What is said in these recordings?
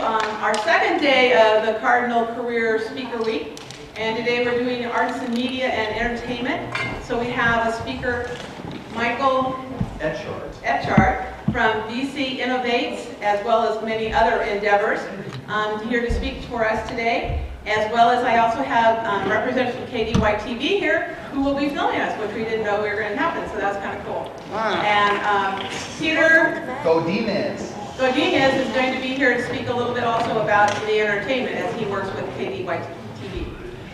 our second day of the Cardinal Career Speaker Week. And today we're doing arts and media and entertainment. So we have a speaker, Michael Etchart from VC Innovates, as well as many other endeavors, here to speak for us today. As well as I also have representatives from KDY-TV here who will be filming us, which we didn't know we were going to happen, so that's kind of cool. Wow. And Peter Godinez is going to be here to speak a little bit also about the entertainment as he works with KDY-TV.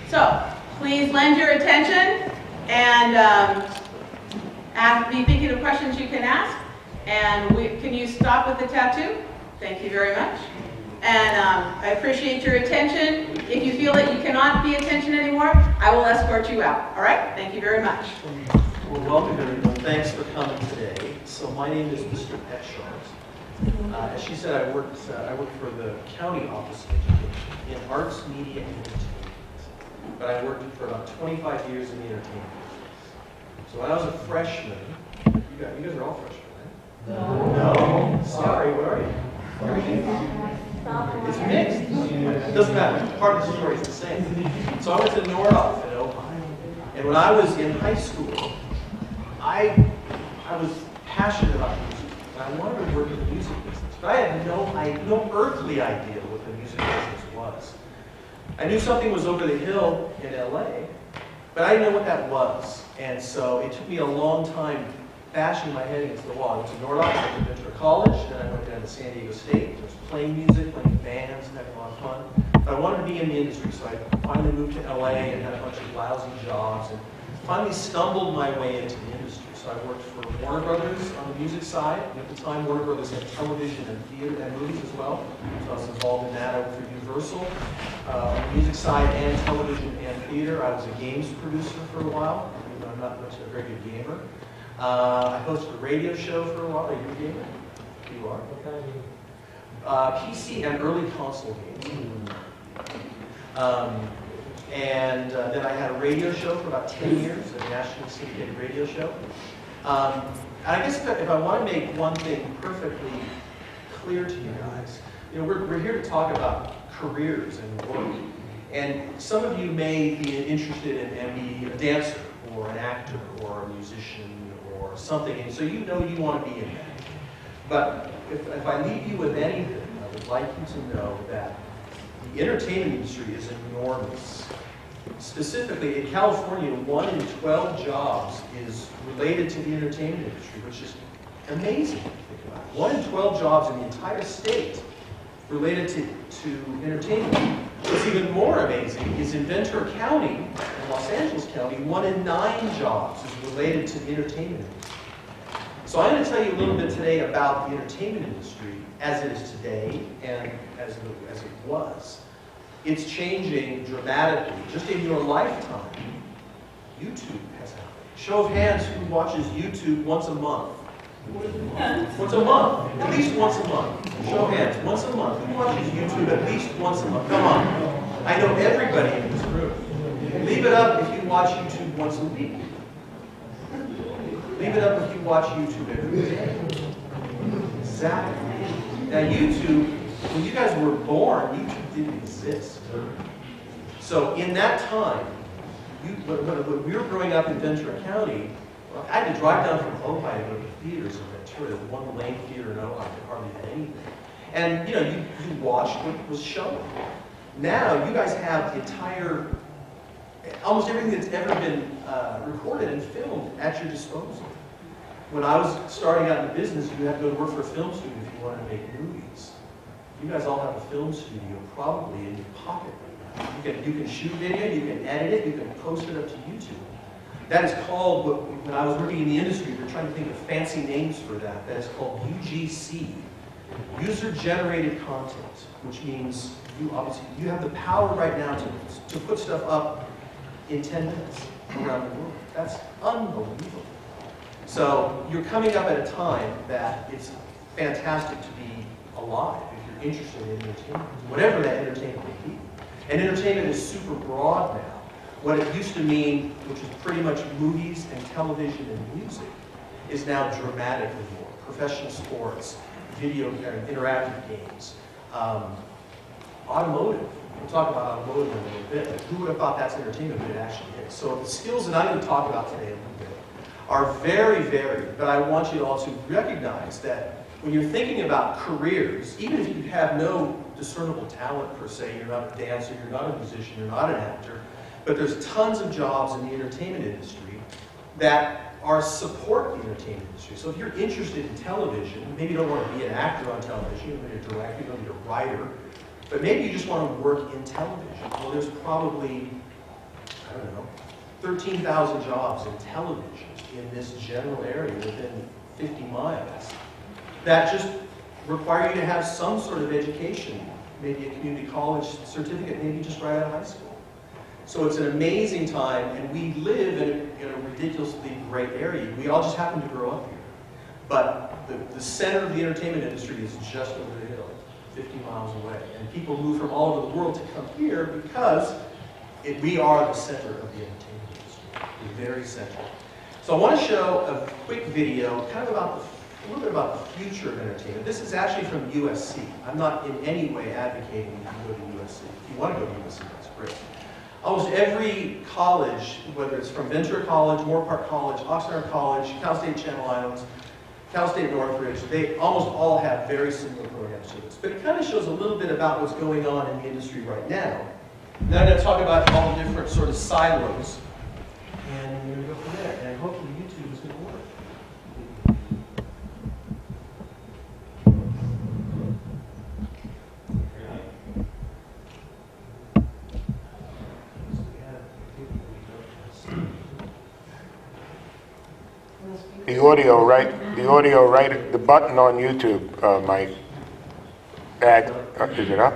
So please lend your attention and be thinking of questions you can ask. And can you stop with the tattoo? Thank you very much. And I appreciate your attention. If you feel that you cannot be attention anymore, I will escort you out. All right? Thank you very much. Well, welcome everyone. Thanks for coming today. So my name is Mr. Etchart. As she said, I work for the county office of education in arts, media, and entertainment. But I worked for about 25 years in the entertainment business. So when I was a freshman, you guys are all freshmen, right? No. Sorry, where are you? It's mixed. It doesn't matter. Part of the story is the same. So I went to Nordoff in Ohio. And when I was in high school, I was passionate about music. And I wanted to work in the music business. But I had no earthly idea what the music business was. I knew something was over the hill in LA, but I didn't know what that was. And so it took me a long time bashing my head against the wall. I went to Nordoff, I went to Ventura College, then I went down to San Diego State. I was playing music, playing bands, and having a lot of fun. But I wanted to be in the industry, so I finally moved to LA and had a bunch of lousy jobs, and finally stumbled my way into the industry. So I worked for Warner Brothers on the music side. And at the time, Warner Brothers had television and theater and movies as well. So I was involved in that. I worked for Universal on the music side and television and theater. I was a games producer for a while. I'm not much of a very good gamer. I hosted a radio show for a while. Are you a gamer? You are? What kind of game? PC and early console games. And then I had a radio show for about 10 years, a national syndicated radio show. And I guess if I want to make one thing perfectly clear to you guys, we're here to talk about careers and work. And some of you may be interested in and be a dancer or an actor or a musician or something, and so you want to be in that. But if I leave you with anything, I would like you to know that the entertainment industry is enormous. Specifically, in California, 1 in 12 jobs is related to the entertainment industry, which is amazing to think about. 1 in 12 jobs in the entire state related to entertainment. What's even more amazing is in Ventura County, in Los Angeles County, 1 in 9 jobs is related to the entertainment industry. So I'm going to tell you a little bit today about the entertainment industry as it is today and as it was. It's changing dramatically. Just in your lifetime, YouTube has happened. Show of hands, who watches YouTube once a month? Once a month. At least once a month. Show of hands, once a month. Who watches YouTube at least once a month? Come on. I know everybody in this room. Leave it up if you watch YouTube once a week. Leave it up if you watch YouTube every day. Exactly. Now YouTube, when you guys were born, YouTube didn't exist. So in that time, when we were growing up in Ventura County, I had to drive down from Ojai to go to the theaters in Ventura. There was one lane theater in Ojai that hardly had anything. And you watched what was shown. Now you guys have the entire, almost everything that's ever been recorded and filmed at your disposal. When I was starting out in the business, you had to go to work for a film studio if you wanted to make movies. You guys all have a film studio probably in your pocket right now. You can shoot video, you can edit it, you can post it up to YouTube. That is called, when I was working in the industry, we were trying to think of fancy names for that. That is called UGC, user-generated content, which means you have the power right now to put stuff up in 10 minutes around the world. That's unbelievable. So you're coming up at a time that it's fantastic to be alive if you're interested in entertainment, whatever that entertainment may be. And entertainment is super broad now. What it used to mean, which is pretty much movies and television and music, is now dramatically more. Professional sports, video, interactive games, automotive. We'll talk about automotive in a little bit. But who would have thought that's entertainment, but it actually is. So the skills that I'm going to talk about today a little bit are very varied, but I want you all to recognize that when you're thinking about careers, even if you have no discernible talent per se, you're not a dancer, you're not a musician, you're not an actor, but there's tons of jobs in the entertainment industry that are support the entertainment industry. So if you're interested in television, maybe you don't want to be an actor on television, you don't need a director, you don't need a writer, but maybe you just want to work in television. Well, there's probably, I don't know, 13,000 jobs in television in this general area within 50 miles that just require you to have some sort of education, maybe a community college certificate, maybe just right out of high school. So it's an amazing time, and we live in a ridiculously great area. We all just happen to grow up here. But the center of the entertainment industry is just over the hill, 50 miles away. And people move from all over the world to come here because we are the center of the entertainment industry, the very center. So I want to show a quick video, kind of about a little bit about the future of entertainment. This is actually from USC. I'm not in any way advocating you go to USC. If you want to go to USC, that's great. Almost every college, whether it's from Ventura College, Moorpark College, Oxnard College, Cal State Channel Islands, Cal State Northridge, they almost all have very similar programs to this. But it kind of shows a little bit about what's going on in the industry right now. Then I'm going to talk about all the different sort of silos, and we're going to go from there. And hopefully YouTube is going to work. The audio right at the button on YouTube, Mike. Add, is it up?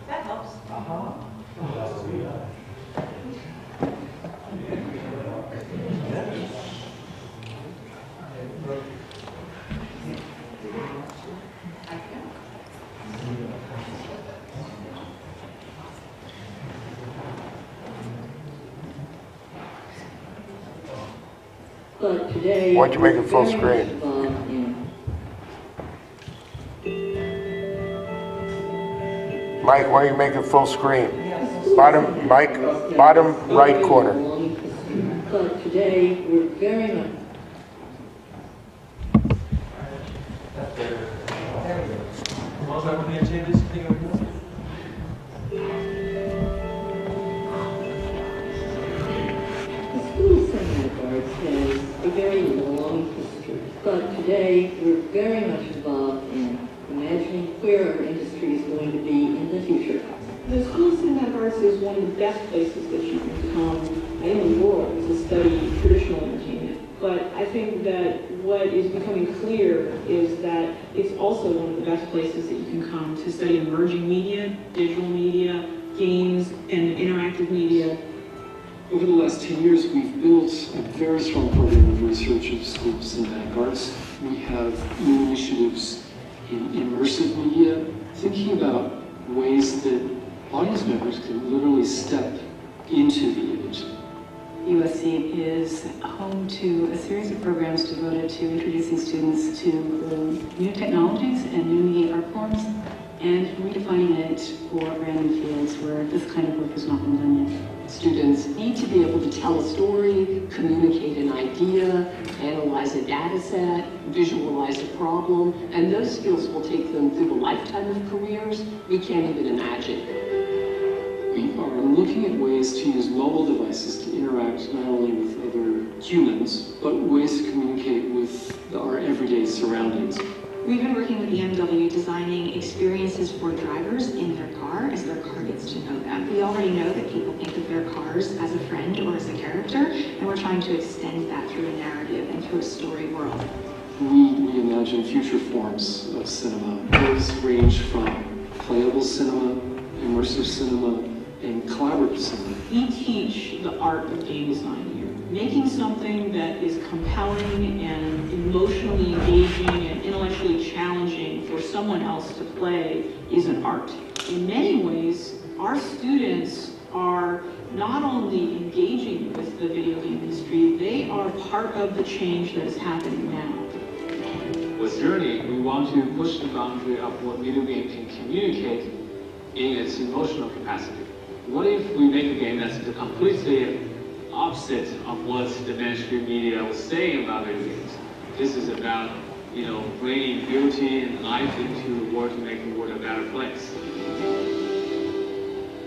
That helps. But today, Why'd you make it full screen? Mike, why don't you make it full screen? Bottom, Mike, bottom right corner. But today, we're very much. Has a very long history, but today we're very much involved in imagining where our industry is going to be in the future. The School of Cinematic Arts is one of the best places that you can come in the world to study traditional entertainment. But I think that what is becoming clear is that it's also one of the best places that you can come to study emerging media, digital media, games, and interactive media. Over the last 10 years, we've built a very strong program of research at the School of Cinematic Arts. We have new initiatives in immersive media, thinking about ways that audience members can literally step into the image. USC is home to a series of programs devoted to introducing students to new technologies and new media art forms and redefining it for brand new fields where this kind of work has not been done yet. Students need to be able to tell a story, communicate an idea, analyze a data set, visualize a problem, and those skills will take them through a lifetime of careers we can't even imagine. We are looking at ways to use mobile devices to interact not only with other humans, but ways to communicate with our everyday surroundings. We've been working with the MW designing experiences for drivers in their car as their car gets to know them. We already know that people think of their cars as a friend or as a character, and we're trying to extend that through a narrative and through a story world. We reimagine future forms of cinema. Those range from playable cinema, immersive cinema, and collaborative cinema. We teach the art of game design here. Making something that is compelling and emotionally engaging and intellectually challenging for someone else to play is an art. In many ways, our students are not only engaging with the video game industry, they are part of the change that is happening now. With Journey, we want to push the boundary of what video game can communicate in its emotional capacity. What if we make a game that's the completely opposite of what the mainstream media was saying about video games? This is about, bringing beauty and life into the world to make the world a better place.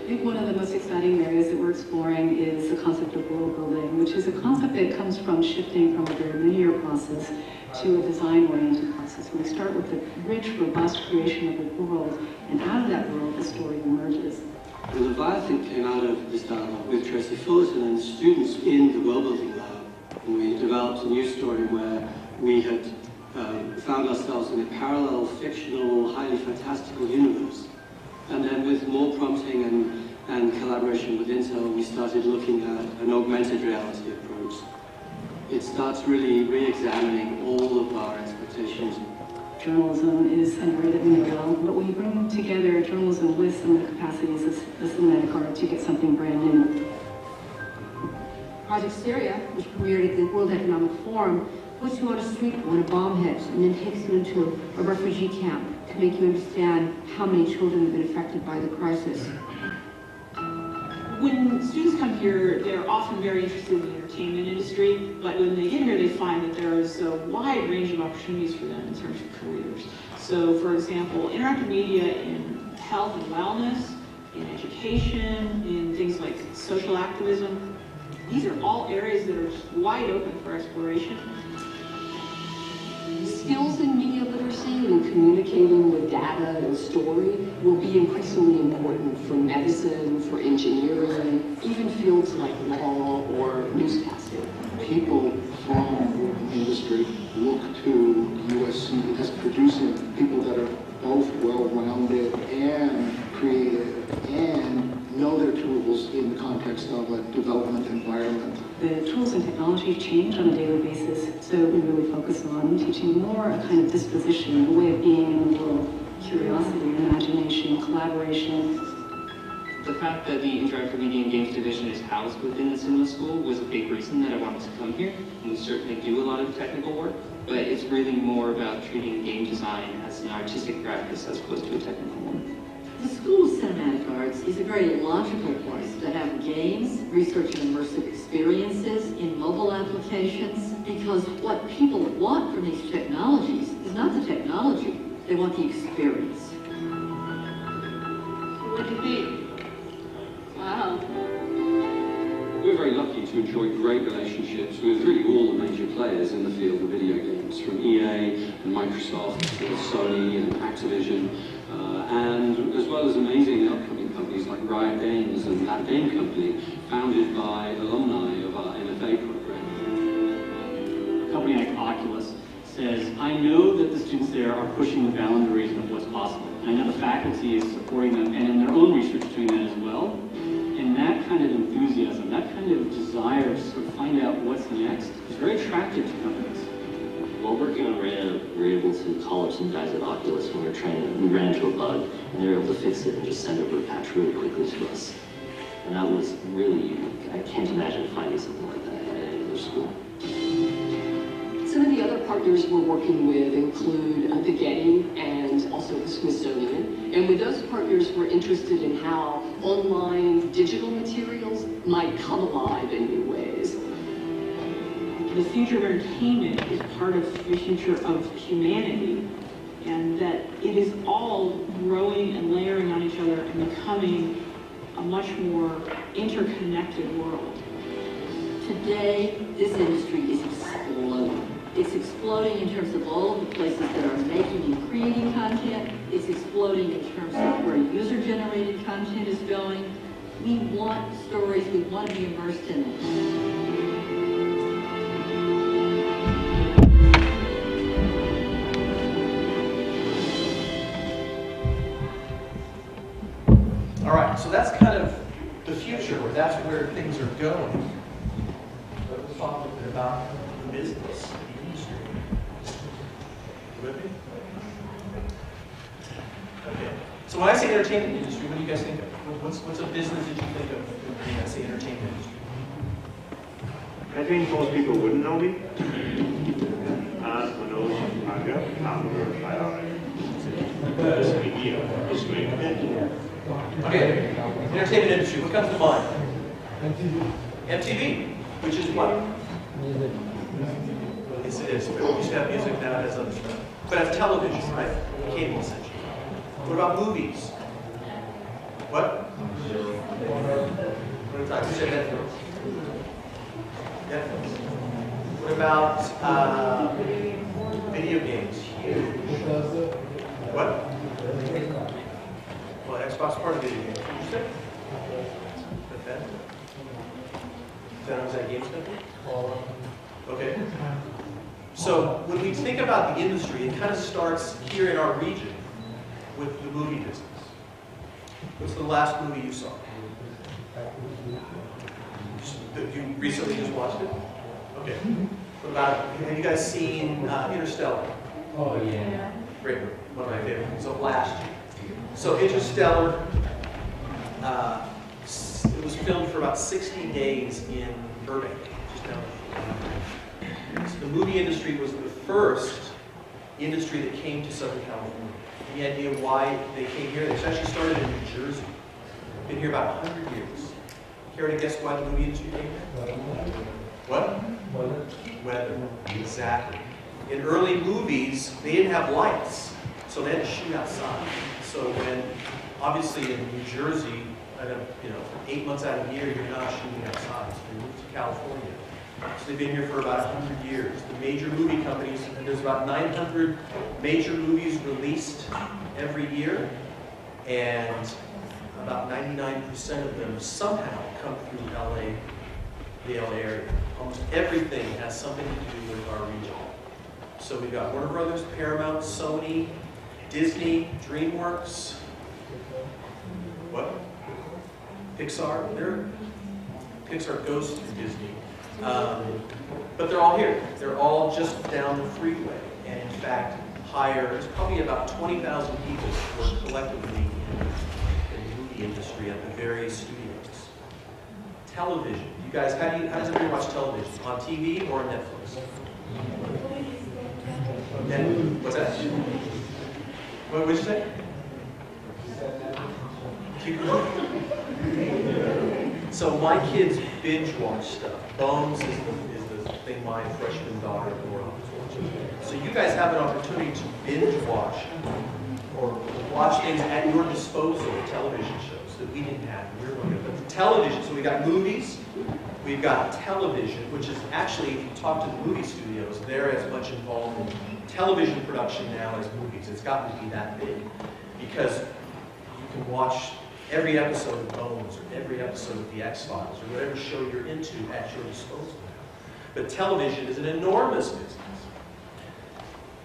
I think one of the most exciting areas that we're exploring is the concept of world building, which is a concept that comes from shifting from a very linear process to a design-oriented process. We start with the rich, robust creation of the world, and out of that world, the story emerges. The Leviathan came out of this dialogue with Tracy Fullerton and students in the world building lab. And we developed a new story where we had found ourselves in a parallel, fictional, highly fantastical universe. And then with more prompting and collaboration with Intel, we started looking at an augmented reality approach. It starts really re-examining all of our expectations. Journalism is an area that we know well, but when you bring together journalism with some of the capacities of cinematic art, you get something brand new. Project Syria, which premiered at the World Economic Forum, puts you on a street when a bomb hits and then takes you into a refugee camp to make you understand how many children have been affected by the crisis. When students come here, they're often very interested in the entertainment industry, but when they get here, they find that there is a wide range of opportunities for them in terms of careers. So, for example, interactive media in health and wellness, in education, in things like social activism, these are all areas that are just wide open for exploration. Skills in media literacy and communicating with data and story will be increasingly important for medicine, for engineering, even fields like law or newscasting. People from the industry look to USC as producing people that are both well-rounded and creative and know their tools in the context of a development environment. The tools and technology change on a daily basis, so we really focus on teaching more a kind of disposition, a way of being in the world, curiosity, imagination, collaboration. The fact that the Interactive Media and Games Division is housed within the cinema school was a big reason that I wanted to come here. And we certainly do a lot of technical work, but it's really more about treating game design as an artistic practice as opposed to a technical one. The School of Cinematic Arts is a very logical place to have games, research and immersive experiences in mobile applications, because what people want from these technologies is not the technology, they want the experience. What do you think? Wow. We're very lucky to enjoy great relationships with really all the major players in the field of video games, from EA and Microsoft to Sony and Activision, and as well as amazing upcoming companies like Riot Games and That Game Company, founded by alumni of our MFA program. A company like Oculus says, I know that the students there are pushing the boundaries of what's possible. I know the faculty is supporting them and in their own research doing that as well. And that kind of enthusiasm, that kind of desire to sort of find out what's next is very attractive to companies. While working on Raya, we were able to call up some guys at Oculus when we were training. We ran into a bug, and they were able to fix it and just send over a patch really quickly to us. And that was really unique. I can't imagine finding something like that at any other school. Some of the other partners we're working with include the Getty and also the Smithsonian. And with those partners, we're interested in how online digital materials might come alive in new ways. The future of entertainment is part of the future of humanity, and that it is all growing and layering on each other and becoming a much more interconnected world. Today, this industry is exploding. It's exploding in terms of all of the places that are making and creating content. It's exploding in terms of where user-generated content is going. We want stories, we want to be immersed in it. All right, so that's kind of the future, or that's where things are going. But we'll talk a little bit about the business, the industry. You with me? Okay, so So when I say entertainment industry, what do you guys think of? What's a business that you think of when I say entertainment industry? I think most people wouldn't know me. Manoj, Aga, Okay, entertainment industry, what comes to mind? MTV, which is what? Yes, it is. We used to have music, now it has other stuff. But it's television, right? Cable, essentially. What about movies? What? What about, you said Netflix? Netflix. What about video games? What? Well, Xbox is part of video games. What did you say? Bethesda? Is that games company? Okay. So when we think about the industry, it kind of starts here in our region with the movie business. What's the last movie you saw? You recently just watched it? Okay. What about, have you guys seen Interstellar? Oh, yeah. Great movie. One of my favorite movies of last year. So Interstellar, it was filmed for about 60 days in Burbank, just down the road. So the movie industry was the first industry that came to Southern California. Any idea why they came here? They actually started in New Jersey. Been here about 100 years. Care to guess why the movie industry came here? What? Weather. Exactly. In early movies, they didn't have lights, so they had to shoot outside. So when, obviously in New Jersey, 8 months out of the year, you're not shooting outside. So they moved to California. So they've been here for about 100 years. The major movie companies, there's about 900 major movies released every year, and about 99% of them somehow come through LA, the LA area. Almost everything has something to do with our region. So we've got Warner Brothers, Paramount, Sony, Disney, DreamWorks, what? Pixar. Pixar goes through Disney. But they're all here. They're all just down the freeway. And in fact, there's probably about 20,000 people who work collectively in the movie industry at the various studios. Television. You guys, how does everybody watch television? On TV or on Netflix? And what's that? What did you say? So my kids binge watch stuff. Bones is the thing my freshman daughter grew up watching. So you guys have an opportunity to binge watch or watch things at your disposal, television shows that we didn't have. We were looking at the television. So we got movies, we've got television, which is actually, if you talk to the movie studios, they're as much involved in television production now as movies. It's gotten to be that big because you can watch every episode of Bones or every episode of The X-Files or whatever show you're into at your disposal now. But television is an enormous business.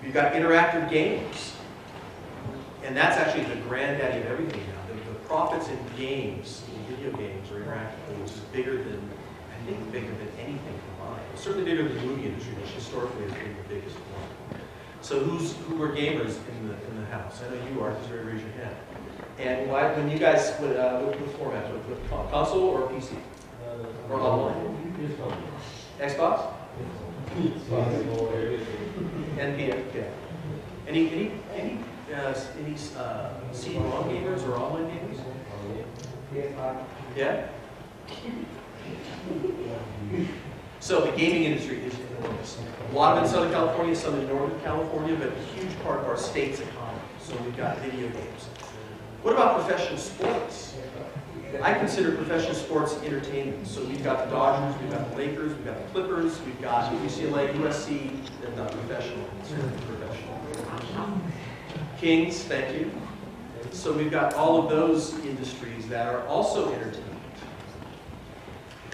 You've got interactive games. And that's actually the granddaddy of everything now. The profits in games, in video games or interactive games is bigger than, I think, bigger than anything combined. It's certainly bigger than the movie industry, which historically has been the biggest one. So who are gamers in the house? I know you are, because you raise your hand. And when you guys, what format? With console or PC? Or online? Xbox? And PS, yeah. Any CD-ROM gamers or online gamers? Yeah? So the gaming industry is enormous. A lot of it in Southern California, some in Northern California, but a huge part of our state's economy. So we've got video games. What about professional sports? I consider professional sports entertainment. So we've got the Dodgers, we've got the Lakers, we've got the Clippers, we've got UCLA, USC, and not professional. Kings, thank you. So we've got all of those industries that are also entertainment.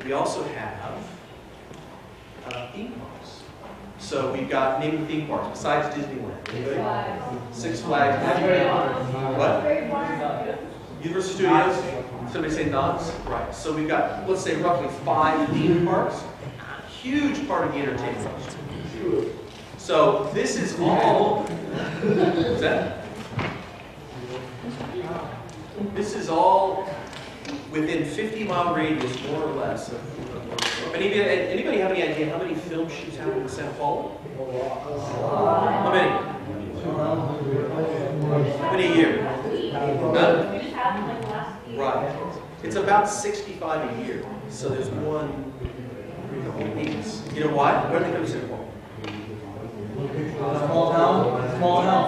We also have theme parks. So we've got, name the theme parks besides Disneyland. Six Flags. What? Universal Studios. Somebody say Knott's? Right. So we've got, let's say, roughly 5 theme parks. Huge part of the entertainment industry. So this is all. What's that? This is all within 50-mile radius, more or less. Anybody have any idea how many film shoots happen in Sao Paulo? How many? How many a year? None? Right. It's about 65 a year. So there's one every couple of weeks. You know why? Why do they go to Sao Paulo? Small town. Small town.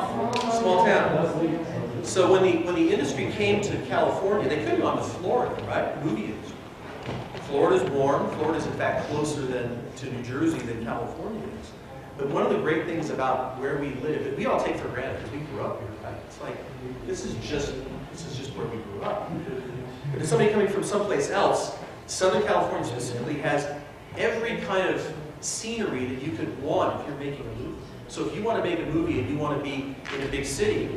Small town. So when the industry came to California, they couldn't go on to Florida, right? Movie industry. Florida's warm. Florida's in fact closer to New Jersey than California is. But one of the great things about where we live, that we all take for granted because we grew up here, right? It's like this is just where we grew up. But if somebody coming from someplace else, Southern California specifically has every kind of scenery that you could want if you're making a movie. So if you want to make a movie and you want to be in a big city,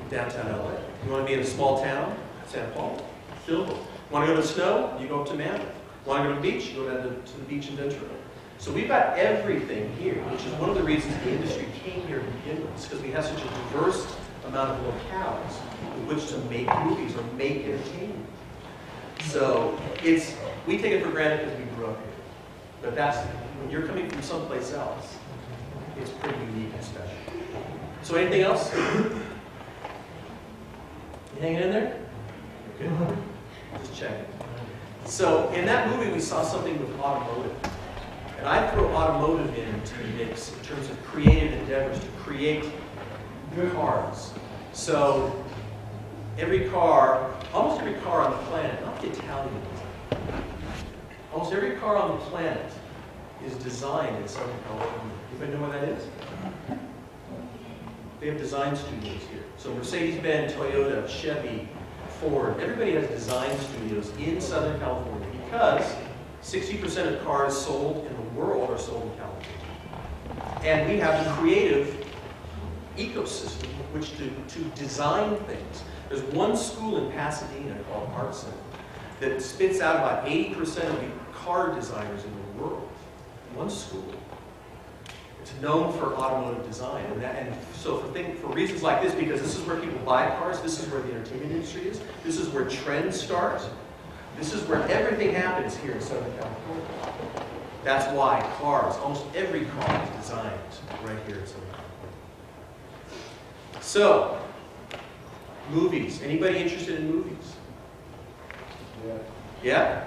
downtown LA. You want to be in a small town, San Paulo, film it. Want to go to the snow? You go up to Mammoth. Want to go to the beach? You go down to the beach in Ventura. So we've got everything here, which is one of the reasons the industry came here to begin with, because we have such a diverse amount of locales with which to make movies or make entertainment. So we take it for granted because we grew up here. But when you're coming from someplace else, it's pretty unique and special. So anything else? You hanging in there? Good. Just checking. So in that movie, we saw something with automotive. And I throw automotive into the mix in terms of creative endeavors to create cars. So almost every car on the planet, not the Italian design, almost every car on the planet is designed in Southern California. Anybody know what that is? They have design studios here. So Mercedes-Benz, Toyota, Chevy, Ford, everybody has design studios in Southern California because 60% of cars sold in the world are sold in California. And we have a creative ecosystem in which to design things. There's one school in Pasadena called Art Center that spits out about 80% of the car designers in the world. One school. It's known for automotive design, and so for reasons like this, because this is where people buy cars, this is where the entertainment industry is, this is where trends start, this is where everything happens here in Southern California. That's why cars, almost every car is designed right here in Southern California. So, movies. Anybody interested in movies? Yeah?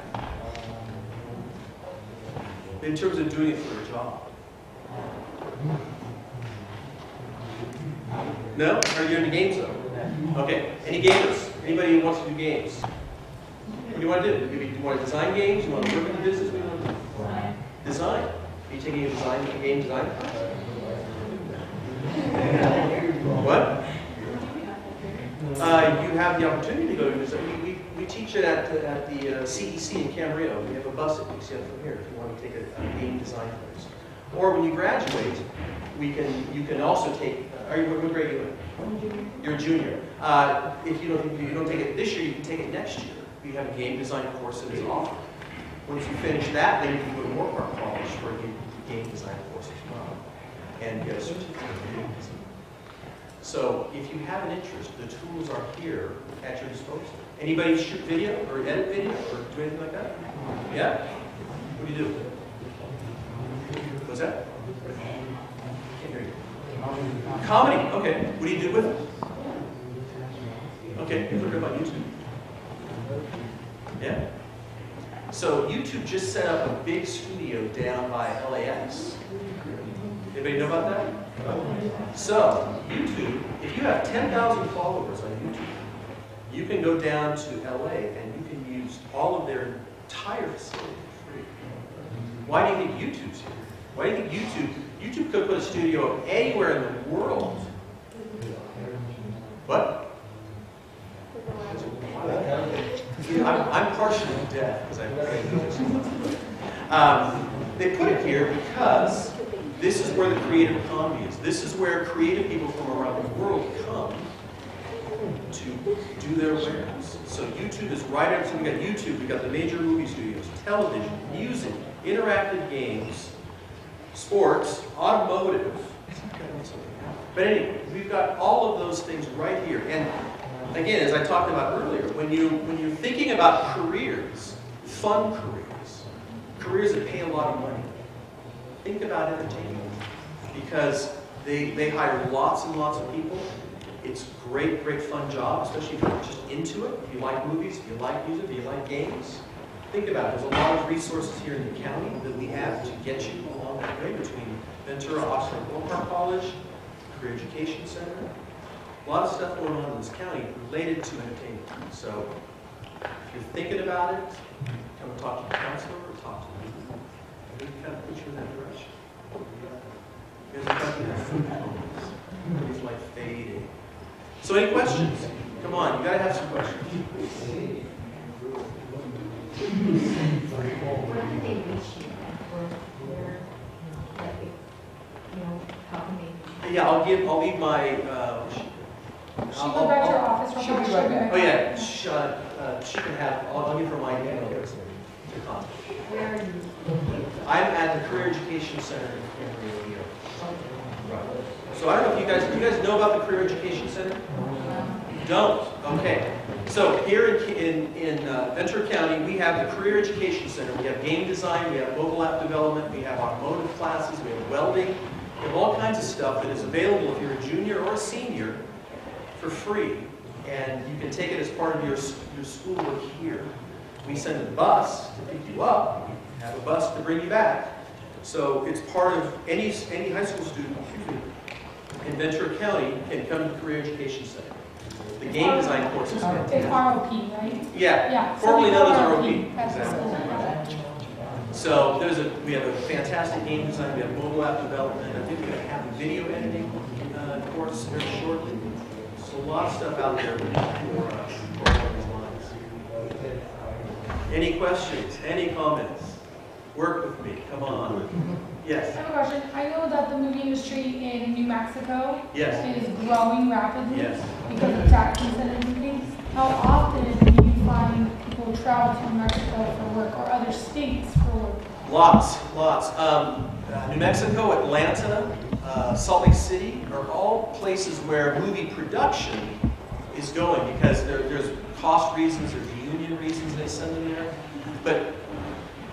In terms of doing it for a job. No? Are you into games though? Okay. Any gamers? Anybody who wants to do games? What do you want to do? You want to design games? You want to work in the business? What do you want to do? Design. Are you taking a game design class? What? You have the opportunity to go to design. We teach it at the CEC in Camarillo. We have a bus that picks you up from here if you want to take a game design course. Or when you graduate, you can also take. What grade are you in? You're a junior. If you don't take it this year, you can take it next year. We have a game design course that is offered. Once you finish that, then you can go to Moorpark College for a game design course as well, and get a certificate in game design. So if you have an interest, the tools are here at your disposal. Anybody shoot video or edit video or do anything like that? Yeah? What do you do? What's that? Can't hear you. Comedy. Okay. What do you do with it? Okay. You look it up on YouTube. Yeah. So YouTube just set up a big studio down by LAX. Anybody know about that? So YouTube, if you have 10,000 followers on YouTube, you can go down to LA and you can use all of their entire facility for free. Why do you think YouTube's here? Why do you think YouTube could put a studio anywhere in the world? What? I'm partially deaf because I played music. They put it here because this is where the creative economy is. This is where creative people from around the world come to do their wares. So YouTube is right up. So we got YouTube, we got the major movie studios, television, music, interactive games, sports, automotive. But anyway, we've got all of those things right here. And again, as I talked about earlier, when you're thinking about careers, fun careers that pay a lot of money, think about entertainment, because they hire lots and lots of people. It's a great fun job, especially if you're just into it. If you like movies, if you like music, if you like games. Think about it. There's a lot of resources here in the county that we have to get you along that way between Ventura, Oxford, Wilmar College, Career Education Center. A lot of stuff going on in this county related to entertainment. So if you're thinking about it, come and talk to your counselor or talk to me. We can kind of push you in that direction. You guys are talking about food problems. Everybody's like fading. So any questions? Come on, you gotta have some questions. Where can they reach you? Where, how can they? Yeah, I'll leave my. She'll go back to her office. She'll be right back. Oh yeah, she can have. I'll give her my email to contact. Where are you? I'm at the Career Education Center in Rio. Right. So I don't know if you guys know about the Career Education Center? You don't? Okay. So here in Ventura County, we have the Career Education Center. We have game design, we have mobile app development, we have automotive classes, we have welding. We have all kinds of stuff that is available if you're a junior or a senior for free. And you can take it as part of your schoolwork here. We send a bus to pick you up, have a bus to bring you back. So it's part of any high school student in Ventura County can come to the Career Education Center. The game design course is fantastic. It's ROP, right? Yeah, formerly known as ROP. Exactly. So we have a fantastic game design, we have mobile app development, I think we're going to have a video editing course very shortly. So a lot of stuff out there for these lines. Any questions? Any comments? Work with me, come on. Yes? I have a question. I know that the movie industry in New Mexico Yes. is growing rapidly Yes. because of tax incentives and things. How often do you find people travel to New Mexico for work or other states for work? Lots. New Mexico, Atlanta, Salt Lake City are all places where movie production is going because there's cost reasons, there's union reasons they send them there. But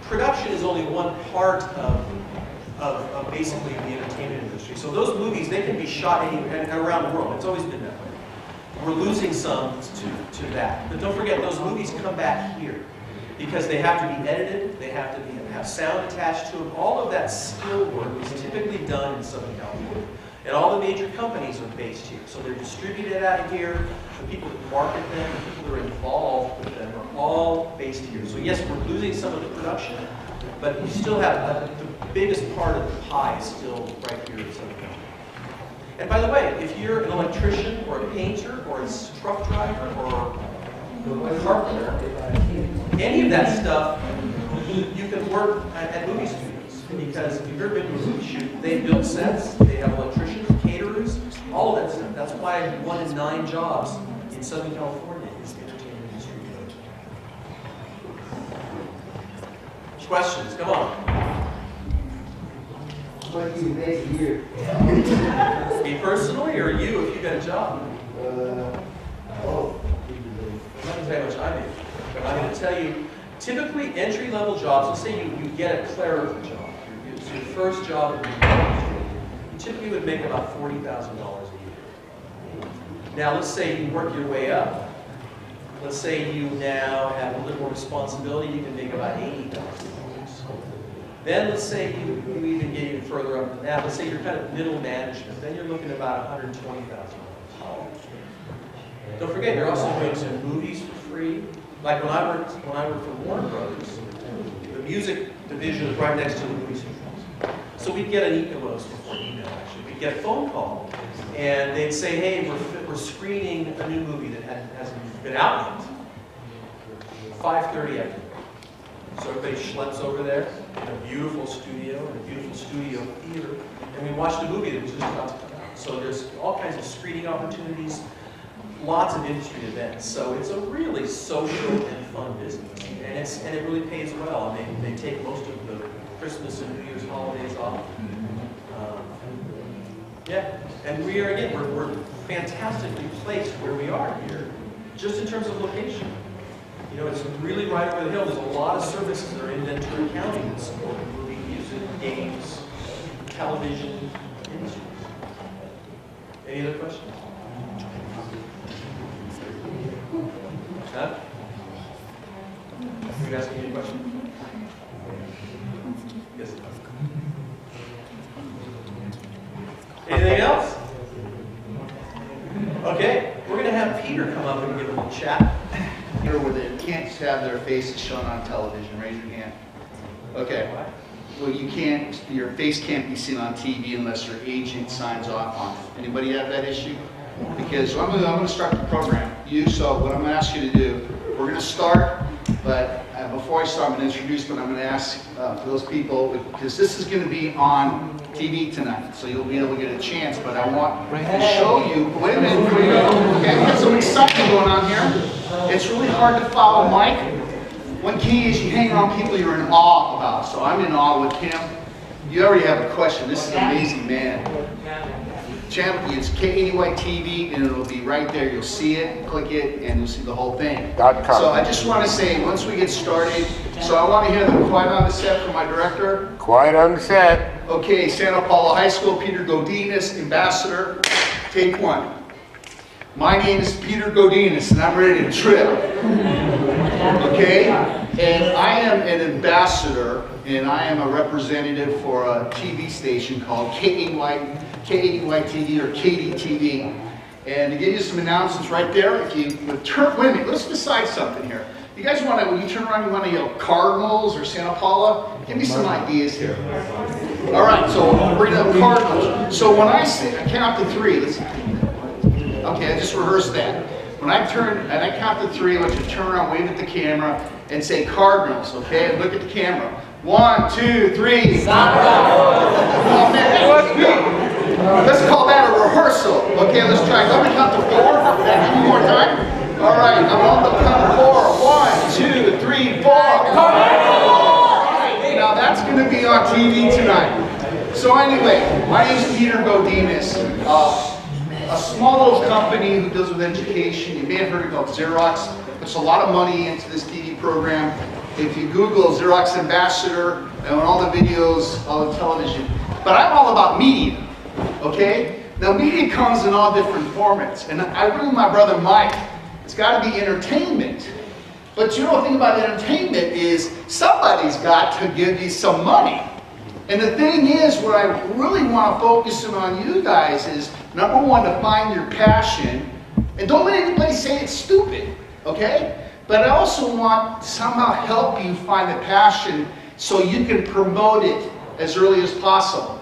production is only one part of basically the entertainment industry. So those movies, they can be shot anywhere around the world. It's always been that way. We're losing some to that. But don't forget, those movies come back here because they have to be edited, they have to have sound attached to them. All of that skill work is typically done in Southern California. And all the major companies are based here. So they're distributed out of here. The people that market them, the people that are involved with them are all based here. So yes, we're losing some of the production, but you still have the biggest part of the pie is still right here in Southern California. And by the way, if you're an electrician or a painter or a truck driver or a carpenter, any of that stuff, you can work at movie studios. Because if you've ever been to a movie shoot, they build sets, they have electricians, caterers, all of that stuff. That's why 1 in 9 jobs in Southern California is the entertainment industry. Questions? Come on. What do you make a year? Me personally, or you if you got a job? I'm not going to tell you how much I make, but I'm going to tell you, typically entry-level jobs, let's say you get a clerical job. It's your first job in the industry. You typically would make about $40,000 a year. Now, let's say you work your way up. Let's say you now have a little more responsibility. You can make about $80,000. Then let's say you even get even further up than that. Let's say you're kind of middle management. Then you're looking at about $120,000. Don't forget, you're also going to movies for free. Like when I worked for Warner Brothers, the music division was right next to the movie studios. So we'd get an email, before email actually, we'd get a phone call, and they'd say, hey, we're screening a new movie that hasn't been out yet. 5:30 after. So everybody schleps over there in a beautiful studio, theater, and we watched a movie that was just about to come out. So there's all kinds of screening opportunities, lots of industry events. So it's a really social and fun business, and it really pays well. I mean, they take most of the Christmas and New Year's holidays off. Yeah, and we're fantastically placed where we are here just in terms of location. You know, it's really right over the hill. There's a lot of services that are in Ventura County that support movie, music, games, television, industries. Any other questions? Huh? Are you asking me a question? Yes. Anything else? Okay, we're going to have Peter come up and give a little chat. Here where they can't just have their faces shown on television. Raise your hand. Okay. Well, you can't, your face can't be seen on TV unless your agent signs off on it. Anybody have that issue? Because I'm going to start the program. So what I'm going to ask you to do, we're going to start, but before I start, I'm going to introduce, but I'm going to ask for those people, because this is going to be on TV tonight, so you'll be able to get a chance, but I want to show you, wait a minute, before you go, okay, we got some excitement going on here. It's really hard to follow Mike. One key is you hang around people you're in awe about, so I'm in awe with him. You already have a question. This is an amazing man. Channel, it's KADY TV, and it'll be right there. You'll see it, click it, and you'll see the whole thing. So I just want to say, once we get started, so I want to hear the quiet on the set from my director. Quiet on the set. Okay, Santa Paula High School, Peter Godinez, ambassador. Take one. My name is Peter Godinez, and I'm ready to trip. Okay? And I am an ambassador, and I am a representative for a TV station called KADY TV or KDTV. And to give you some announcements right there, if you would turn, wait a minute, let's decide something here. You guys want to, when you turn around, you want to yell Cardinals or Santa Paula? Give me some ideas here. All right, so we're going to have Cardinals. So when I say, I count to three, okay, I just rehearsed that. When I turn, and I count to three, I want you to turn around, wave at the camera, and say Cardinals, okay? And look at the camera. 1, 2, 3. Santa Paula! Oh man, that was good. Let's call that a rehearsal. Okay, let's try. Let me count to 4. Give me more time. All right, I'm on the count of 4. 1, 2, 3, 4. Right, now that's going to be on TV tonight. So anyway, my name is Peter Godinez. A small little company who deals with education. You may have heard it called Xerox. Puts a lot of money into this TV program. If you Google Xerox Ambassador and all the videos, all the television. But I'm all about media. Okay? Now media comes in all different formats. And I agree with my brother Mike. It's got to be entertainment. But you know the thing about entertainment is somebody's got to give you some money. And the thing is, what I really want to focus on you guys is, number one, to find your passion. And don't let anybody say it's stupid. Okay? But I also want to somehow help you find the passion so you can promote it as early as possible.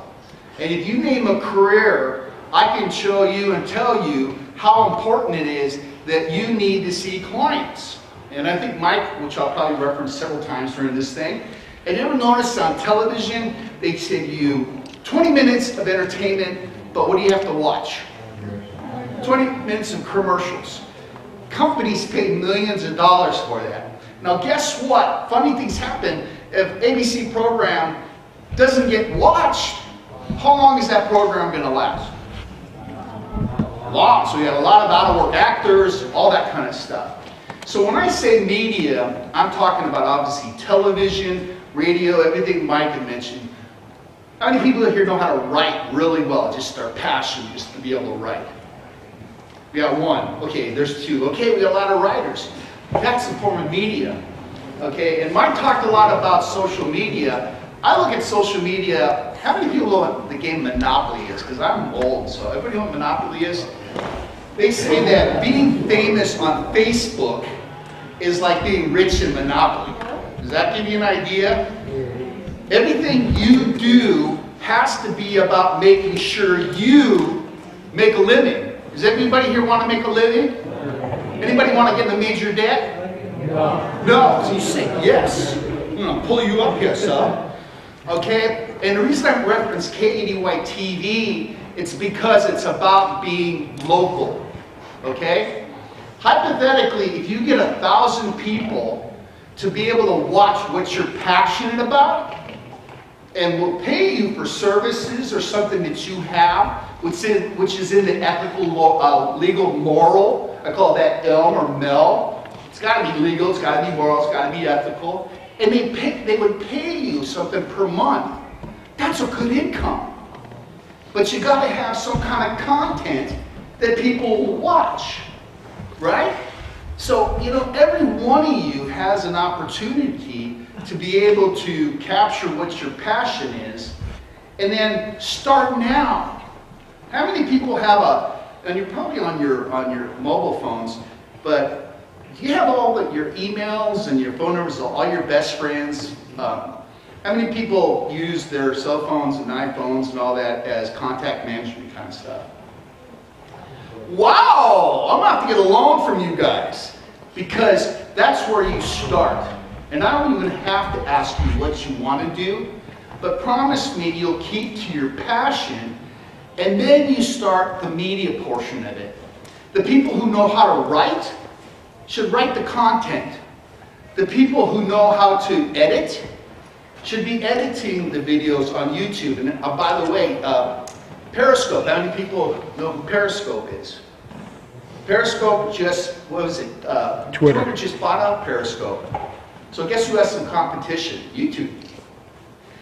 And if you name a career, I can show you and tell you how important it is that you need to see clients. And I think Mike, which I'll probably reference several times during this thing, and you ever notice on television, they say to you, 20 minutes of entertainment, but what do you have to watch? 20 minutes of commercials. Companies pay millions of dollars for that. Now guess what? Funny things happen. If ABC program doesn't get watched, how long is that program going to last? Long. So you have a lot of out-of-work actors, all that kind of stuff. So when I say media, I'm talking about obviously television, radio, everything Mike had mentioned. How many people here know how to write really well? Just their passion, just to be able to write. We got 1. Okay, there's 2. Okay, we got a lot of writers. That's a form of media. Okay, and Mike talked a lot about social media. I look at social media. How many people know what the game Monopoly is? Because I'm old, so everybody know what Monopoly is? They say that being famous on Facebook is like being rich in Monopoly. Does that give you an idea? Everything you do has to be about making sure you make a living. Does anybody here want to make a living? Anybody want to get in a major debt? No. So you say yes. I'm going to pull you up here, son. Okay? And the reason I reference KADY TV, it's because it's about being local. Okay? Hypothetically, if you get 1,000 people to be able to watch what you're passionate about, and will pay you for services or something that you have, which is in the ethical, legal, moral. I call that ELM or MEL. It's got to be legal, it's got to be moral, it's got to be ethical. And they would pay you something per month. That's a good income. But you got to have some kind of content that people will watch, right? So, you know, every one of you has an opportunity to be able to capture what your passion is, and then start now. How many people have and you're probably on your mobile phones, but do you have all your emails and your phone numbers of all your best friends? How many people use their cell phones and iPhones and all that as contact management kind of stuff? Wow, I'm gonna have to get a loan from you guys, because that's where you start. And I don't even have to ask you what you want to do, but promise me you'll keep to your passion, and then you start the media portion of it. The people who know how to write should write the content. The people who know how to edit should be editing the videos on YouTube. And by the way, Periscope, how many people know who Periscope is? Periscope just, what was it? Twitter just bought out Periscope. So guess who has some competition? YouTube.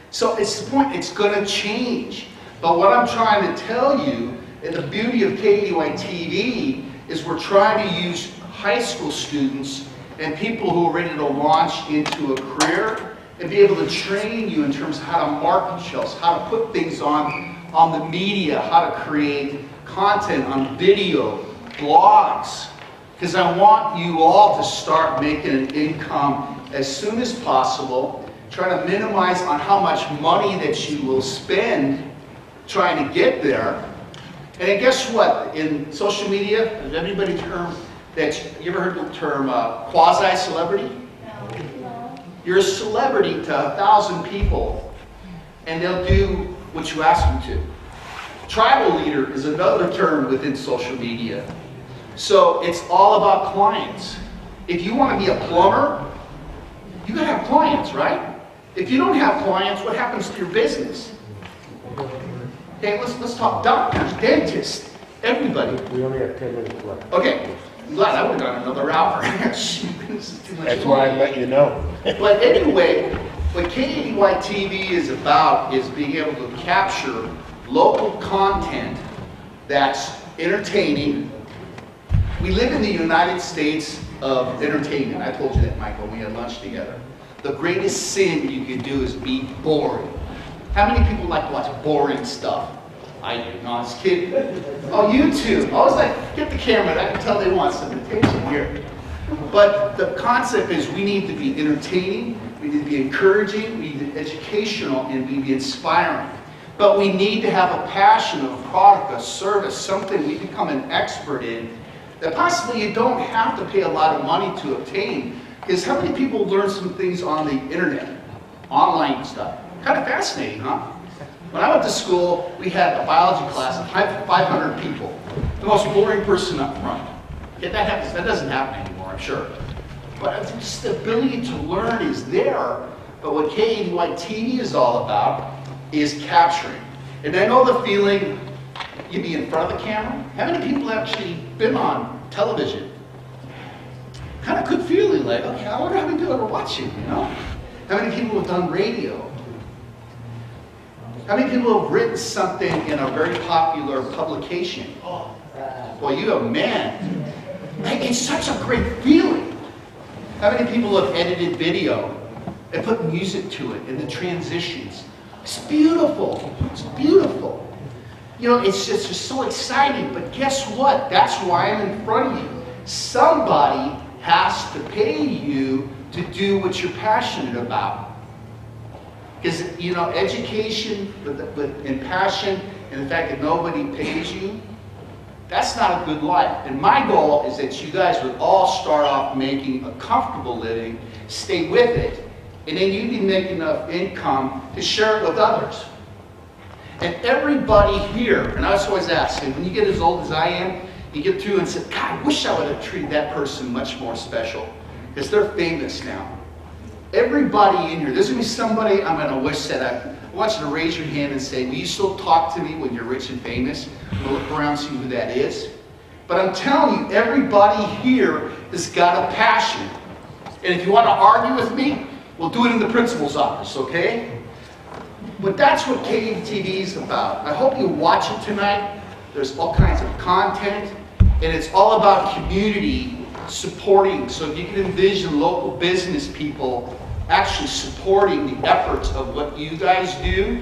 So it's the point, it's going to change. But what I'm trying to tell you, and the beauty of KEY TV, is we're trying to use high school students and people who are ready to launch into a career and be able to train you in terms of how to market yourselves, how to put things on the media, how to create content on video, blogs. Because I want you all to start making an income as soon as possible, trying to minimize on how much money that you will spend trying to get there. And then guess what? In social media, has anybody you ever heard the term quasi-celebrity? No. You're a celebrity to 1,000 people, and they'll do what you ask them to. Tribal leader is another term within social media. So it's all about clients. If you want to be a plumber, you gotta have clients, right? If you don't have clients, what happens to your business? Okay, let's talk doctors, dentists, everybody. We only have 10 minutes left. Okay, I'm glad I would have gone another hour. Shoot, this is too much. That's why I let you know. But anyway, what KEY TV is about is being able to capture local content that's entertaining. We live in the United States of entertainment. I told you that, Michael, when we had lunch together. The greatest sin you can do is be boring. How many people like to watch boring stuff? I do. No, I was kidding. Oh, YouTube. I was like, get the camera. I can tell they want some attention here. But the concept is we need to be entertaining, we need to be encouraging, we need to be educational, and we need to be inspiring. But we need to have a passion of a product, a service, something we become an expert in, that possibly you don't have to pay a lot of money to obtain. Because how many people learn some things on the internet, online stuff? Kind of fascinating, huh? When I went to school, we had a biology class of 500 people. The most boring person up front. Yeah, that doesn't happen anymore, I'm sure. But just the ability to learn is there. But what KEY TV is all about is capturing. And I know the feeling, you'd be in front of the camera. How many people have actually been on television? Kind of good feeling, like, okay, I wonder how many people are watching, you know? How many people have done radio? How many people have written something in a very popular publication? Well, you have, man. It's such a great feeling. How many people have edited video and put music to it and the transitions? It's beautiful. It's beautiful. You know, it's just so exciting. But guess what? That's why I'm in front of you. Somebody has to pay you to do what you're passionate about. Because, you know, education and passion and the fact that nobody pays you, that's not a good life. And my goal is that you guys would all start off making a comfortable living, stay with it, and then you'd be making enough income to share it with others. And everybody here, and I was always asking, when you get as old as I am, you get through and say, God, I wish I would have treated that person much more special, because they're famous now. Everybody in here, there's going to be somebody I'm going to wish that I want you to raise your hand and say, will you still talk to me when you're rich and famous? We'll look around and see who that is. But I'm telling you, everybody here has got a passion. And if you want to argue with me, we'll do it in the principal's office, okay? But that's what KDTV is about. I hope you watch it tonight. There's all kinds of content, and it's all about community supporting. So if you can envision local business people actually supporting the efforts of what you guys do,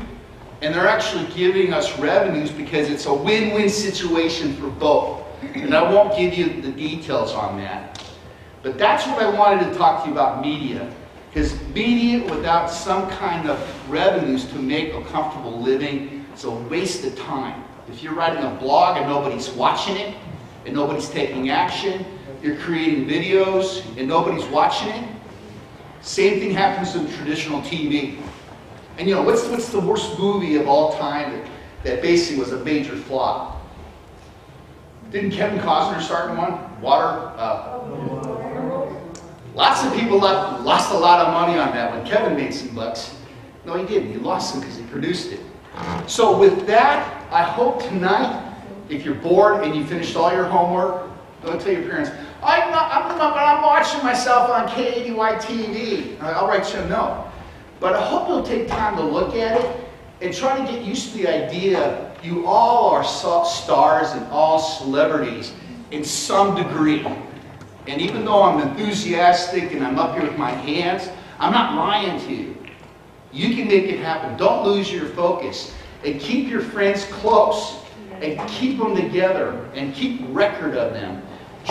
and they're actually giving us revenues because it's a win-win situation for both. And I won't give you the details on that. But that's what I wanted to talk to you about media. Because media without some kind of revenues to make a comfortable living, it's a waste of time. If you're writing a blog and nobody's watching it, and nobody's taking action, you're creating videos and nobody's watching it, same thing happens in traditional TV. And you know, what's the worst movie of all time that basically was a major flop? Didn't Kevin Costner start in one? Lots of people lost a lot of money on that when Kevin made some bucks. No, he didn't. He lost them because he produced it. So with that, I hope tonight, if you're bored and you finished all your homework, don't tell your parents, I'm watching myself on KADY TV. I'll write you a note. But I hope you'll take time to look at it and try to get used to the idea you all are stars and all celebrities in some degree. And even though I'm enthusiastic and I'm up here with my hands, I'm not lying to you. You can make it happen. Don't lose your focus. And keep your friends close. And keep them together. And keep record of them.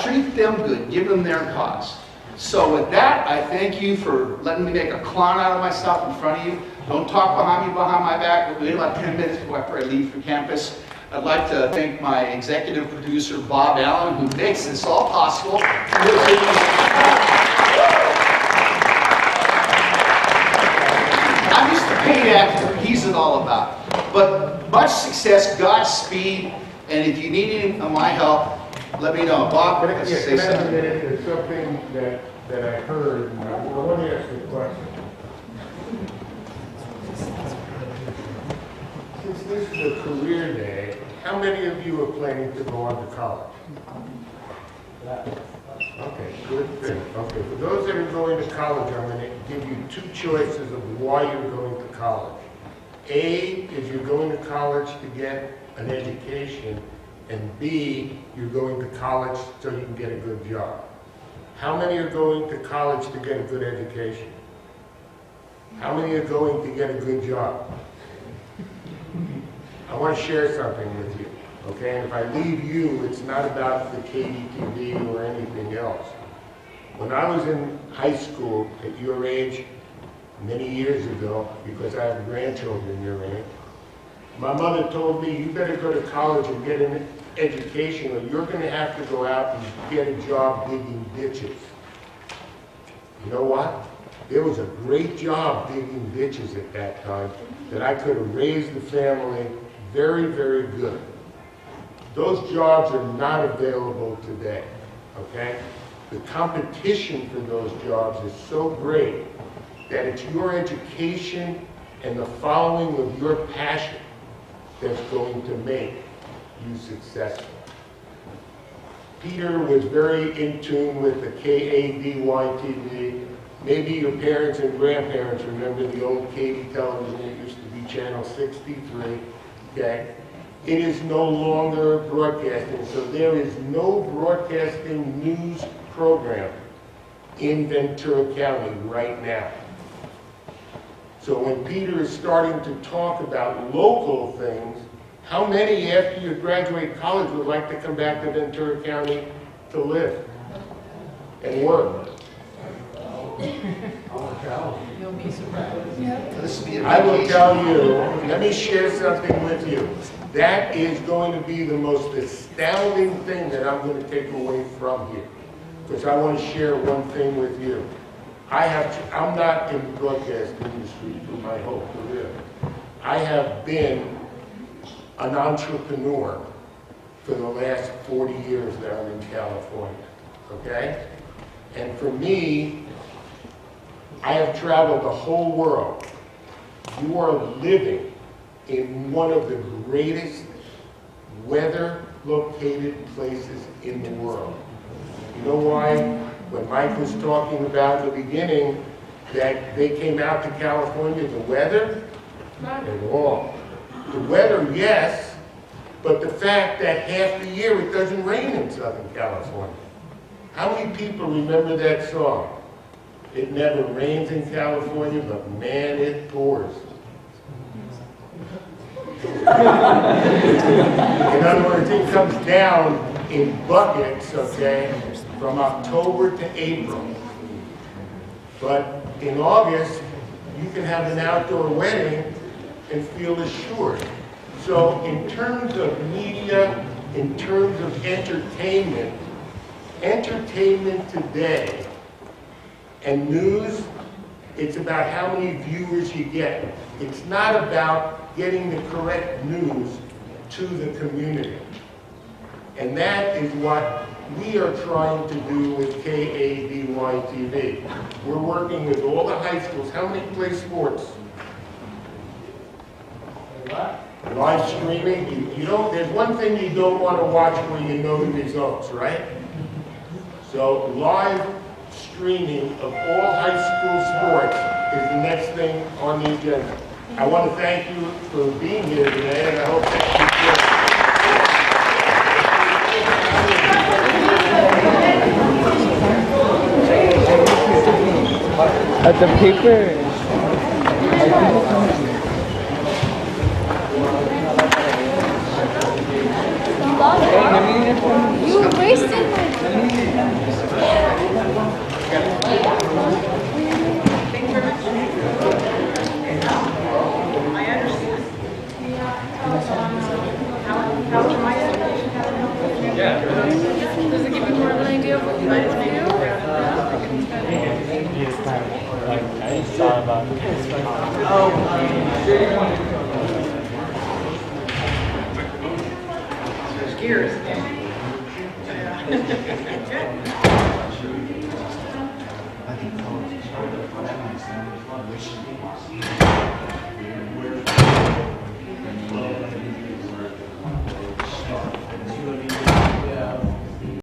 Treat them good. Give them their cause. So with that, I thank you for letting me make a clown out of myself in front of you. Don't talk behind me, behind my back. We'll wait about 10 minutes before I leave for campus. I'd like to thank my executive producer, Bob Allen, who makes this all possible. I'm just a paid actor. He's it all about. But much success, Godspeed, and if you need any of my help, let me know. Bob, let's say something. There's something that I heard, and I want to ask you a question. Since this is a career day, how many of you are planning to go on to college? Okay, good thing. Okay, for those that are going to college, I'm going to give you two choices of why you're going to college. A is you're going to college to get an education, and B, you're going to college so you can get a good job. How many are going to college to get a good education? How many are going to get a good job? I want to share something with you, okay? And if I leave you, it's not about the KDTV or anything else. When I was in high school at your age, many years ago, because I have grandchildren your age, my mother told me, you better go to college and get an education, or you're going to have to go out and get a job digging ditches. You know what? There was a great job digging ditches at that time that I could have raised the family very, very good. Those jobs are not available today, okay? The competition for those jobs is so great that it's your education and the following of your passion that's going to make you successful. Peter was very in tune with the KADY TV. Maybe your parents and grandparents remember the old KD television. It used to be channel 63, okay? It is no longer broadcasting, so there is no broadcasting news program in Ventura County right now. So when Peter is starting to talk about local things, how many after you graduate college would like to come back to Ventura County to live and work? You'll be surprised. I will tell you, let me share something with you. That is going to be the most astounding thing that I'm going to take away from here. Because I want to share one thing with you. I'm not in the broadcast industry for my whole career. I have been an entrepreneur for the last 40 years down in California, okay? And for me, I have traveled the whole world You are living in one of the greatest weather-located places in the world. You know why? When Mike was talking about in the beginning that they came out to California, the weather? Not at all. The weather, yes, but the fact that half the year it doesn't rain in Southern California. How many people remember that song? It never rains in California, but man, it pours. In other words, it comes down in buckets, okay, from October to April. But in August, you can have an outdoor wedding and feel assured. So in terms of media, in terms of entertainment today and news, it's about how many viewers you get. It's not about getting the correct news to the community. And that is what we are trying to do with KABY-TV. We're working with all the high schools. How many play sports? Live streaming. You don't, there's one thing you don't want to watch where you know the results, right? So live streaming of all high school sports is the next thing on the agenda. I want to thank you for being here today, and I hope that At the paper. You wasted Does it give you more of an idea of what you guys do? I thought about it. Switch gears. Good.